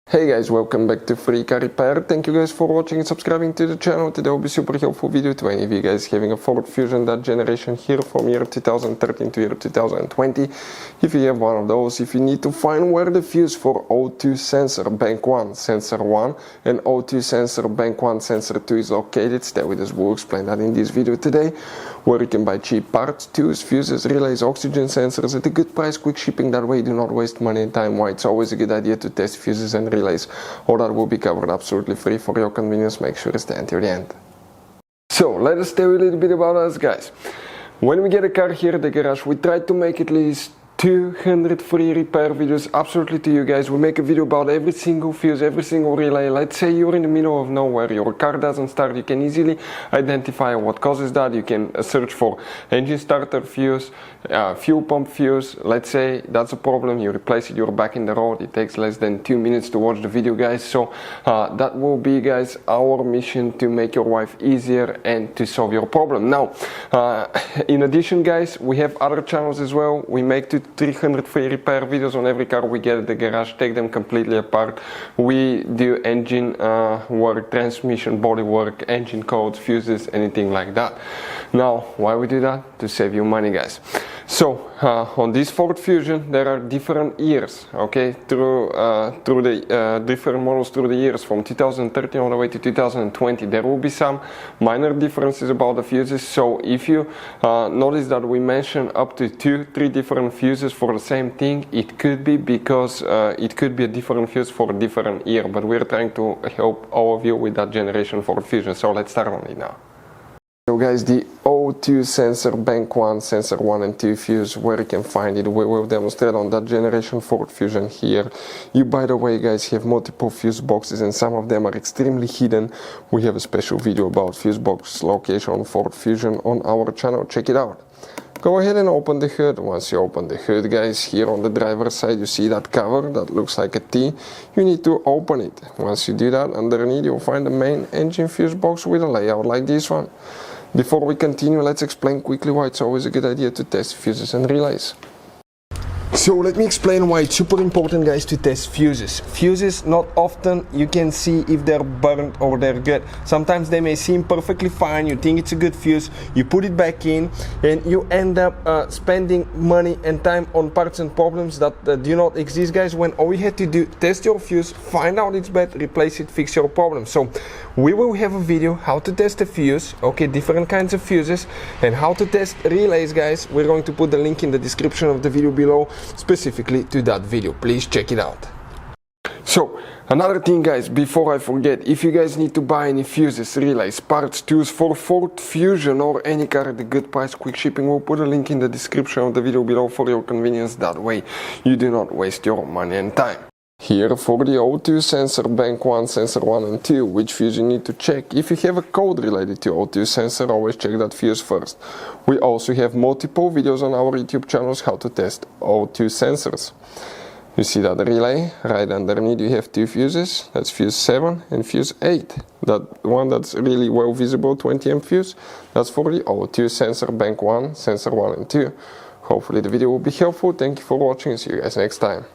Hey guys, welcome back to Free Car Repair. Thank you guys for watching and subscribing to the channel. Today will be super helpful video to any of you guys having a Ford Fusion, that generation here from year 2013 to year 2020. If you have one of those, if you need to find where the fuse for O2 sensor bank 1 sensor 1 and O2 sensor bank 1 sensor 2 is located, stay with us, we'll explain that in this video today, where you can buy cheap parts, tools, fuses, relays, oxygen sensors at a good price, quick shipping, that way you do not waste money and time. Why it's always a good idea to test fuses and relays. All that will be covered absolutely free for your convenience. Make sure to stay until the end. So let us tell you a little bit about us, guys. When we get a car here at the garage, we try to make at least 200 free repair videos absolutely to you guys. We make a video about every single fuse, every single relay. Let's say you're in the middle of nowhere, your car doesn't start, you can easily identify what causes that. You can search for engine starter fuse, fuel pump fuse. Let's say that's a problem, you replace it, you're back in the road. It takes less than 2 minutes to watch the video, guys. So that will be, guys, our mission to make your life easier and to solve your problem. Now, in addition, guys, we have other channels as well. We make 300 free repair videos on every car we get at the garage, take them completely apart. We do engine work, transmission, body work, engine codes, fuses, anything like that. Now, why we do that? To save you money, guys. So on this Ford Fusion there are different years, okay, through the different models through the years from 2013 all the way to 2020. There will be some minor differences about the fuses. So if you notice that we mention up to 2-3 different fuses for the same thing, it could be because it could be a different fuse for a different year, but we're trying to help all of you with that generation Ford Fusion. So let's start on it now. So guys, the O2 sensor bank 1, sensor 1 and 2 fuse, where you can find it, we will demonstrate on that generation Ford Fusion here. You, by the way, guys, have multiple fuse boxes and some of them are extremely hidden. We have a special video about fuse box location on Ford Fusion on our channel, check it out. Go ahead and open the hood. Once you open the hood, guys, here on the driver's side you see that cover that looks like a T. You need to open it. Once you do that, underneath you'll find the main engine fuse box with a layout like this one. Before we continue, let's explain quickly why it's always a good idea to test fuses and relays. So let me explain why it's super important, guys, to test fuses. Fuses, not often you can see if they're burnt or they're good. Sometimes they may seem perfectly fine, you think it's a good fuse, you put it back in and you end up spending money and time on parts and problems that do not exist, guys, when all you had to do, test your fuse, find out it's bad, replace it, fix your problem. So we will have a video how to test a fuse, okay, different kinds of fuses, and how to test relays, guys. We're going to put the link in the description of the video below specifically to that video. Please check it out. So another thing, guys, before I forget, if you guys need to buy any fuses, relays, parts, tools for Ford Fusion or any car at a good price, quick shipping, we'll put a link in the description of the video below for your convenience. That way you do not waste your money and time. Here for the O2 sensor bank 1, sensor 1 and 2, which fuse you need to check. If you have a code related to O2 sensor, always check that fuse first. We also have multiple videos on our YouTube channels how to test O2 sensors. You see that relay, right underneath you have 2 fuses, that's fuse 7 and fuse 8. That one that's really well visible, 20 amp fuse, that's for the O2 sensor bank 1, sensor 1 and 2. Hopefully the video will be helpful. Thank you for watching, see you guys next time.